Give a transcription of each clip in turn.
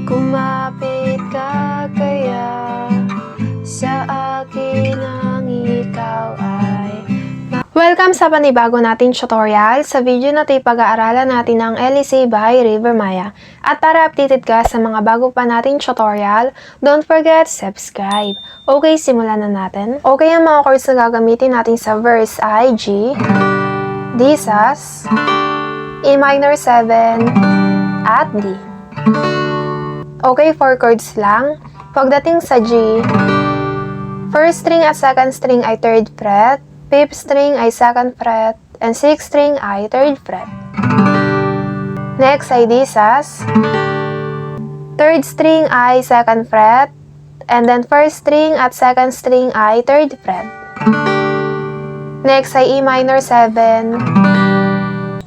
Kumapit ka kaya sa akin ang ikaw ay Welcome sa panibago nating tutorial. Sa video na ito, pag-aaralan natin ang LEC by River Maya. At para updated ka sa mga bago pa nating tutorial, don't forget subscribe. Okay, simulan na natin. Okay, ang mga chords na gagamitin natin sa verse ay G, D sus, E minor 7, at D. Okay, 4 chords lang. Pagdating sa G, first string at second string ay 3rd fret, 5th string ay 2nd fret, and 6th string ay 3rd fret. Next ay D sus, 3rd string ay 2nd fret, and then 1st string at 2nd string ay 3rd fret. Next ay E minor 7,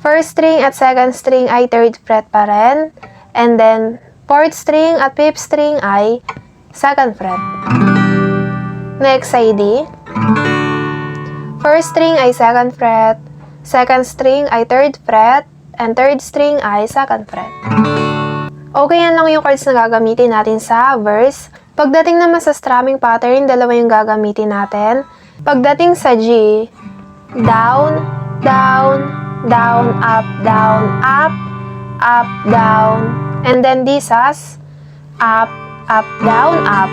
1st string at 2nd string ay 3rd fret pa rin, and then 4th string at 5th string ay 2nd fret. Next ay D, 1st string ay 2nd fret, 2nd string ay 3rd fret, and 3rd string ay 2nd fret. Okay, yan lang yung chords na gagamitin natin sa verse. Pagdating naman sa strumming pattern, dalawa yung gagamitin natin. Pagdating sa G, down, down, down, up, down, up, up, down. And then D sus, up, up, down, up.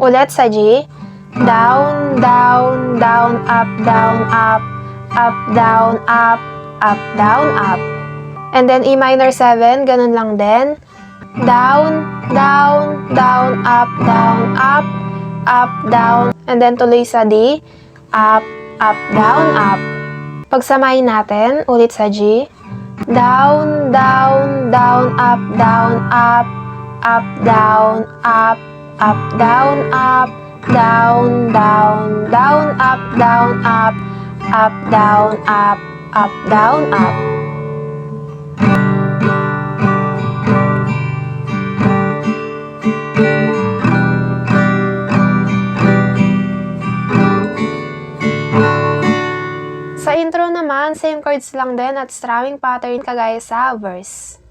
Ulit sa G, down, down, down, up, down, up, up, down, up, up, down, up. And then E minor 7, ganun lang din. Down, down, down, up, down, up, up, down. And then tuloy sa D, up, up, down, up. Pagsamahin natin, ulit sa G, down, down, down, up, down, up, up, down, up, up, down, up, down, down, down, up, down, up, up, down, up, up, down, up. Sa intro naman, same chords lang din at strumming pattern kagaya sa verse.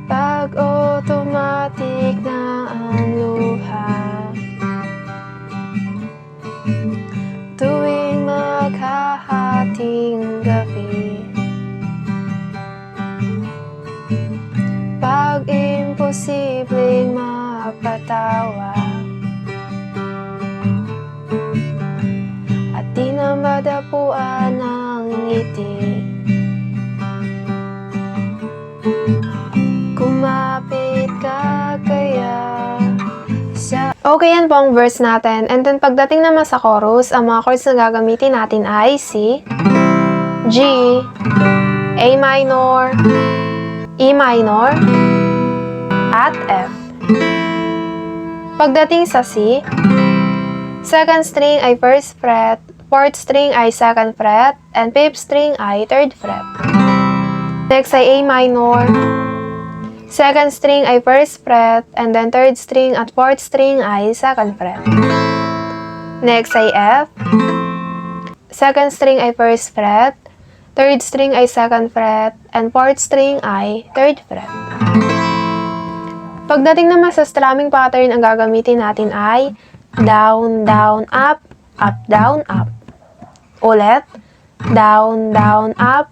Pag automatic na ang luha, tuwing maghahating gabi, pag imposibleng mapatawa, at di na madapuan ng ngiti, kumapit ka kaya sa... Okay, yan po ang verse natin. And then pagdating naman sa chorus, ang mga chords na gagamitin natin ay C, G, A minor, E minor, at F. Pagdating sa C, second string ay 1st fret, 4th string ay 2nd fret, and 5th string ay 3rd fret. Next ay A minor, second string ay 1st fret, and then 3rd string at 4th string ay 2nd fret. Next ay F, second string ay 1st fret, 3rd string ay 2nd fret, and 4th string ay 3rd fret. Pagdating naman sa strumming pattern, ang gagamitin natin ay down, down, up, down, up. Ulit, down, down, up,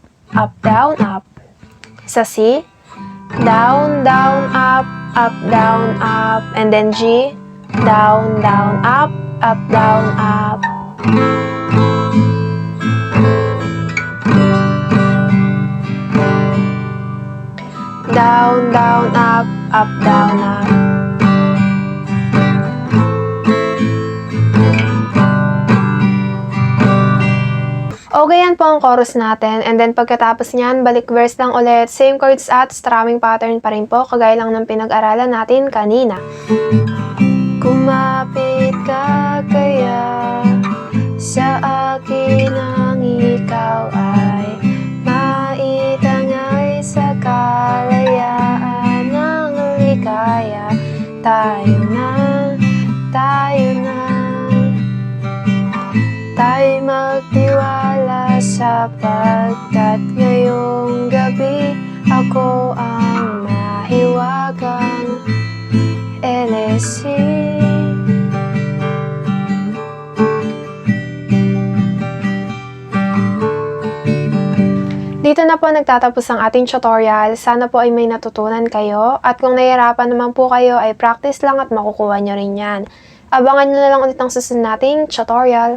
down, up. Sa C, down, down, up, down, up. And then G, down, down, up, down, up. Down, down, up, down, up. Okay, yan po ang chorus natin. And then pagkatapos niyan, balik verse lang ulit. Same chords at strumming pattern pa rin po, kagaya lang ng pinag-aralan natin kanina. Kumapit ka kaya sa akin ang ikaw ay maitangay sa kalayaan ng ay magtiwala sapagkat ngayong gabi ako ang mahiwagang LSC. Dito na po nagtatapos ang ating tutorial. Sana po ay may natutunan kayo. At kung nahihirapan naman po kayo, ay practice lang at makukuha nyo rin yan. Abangan nyo na lang ulit ang susunod nating tutorial.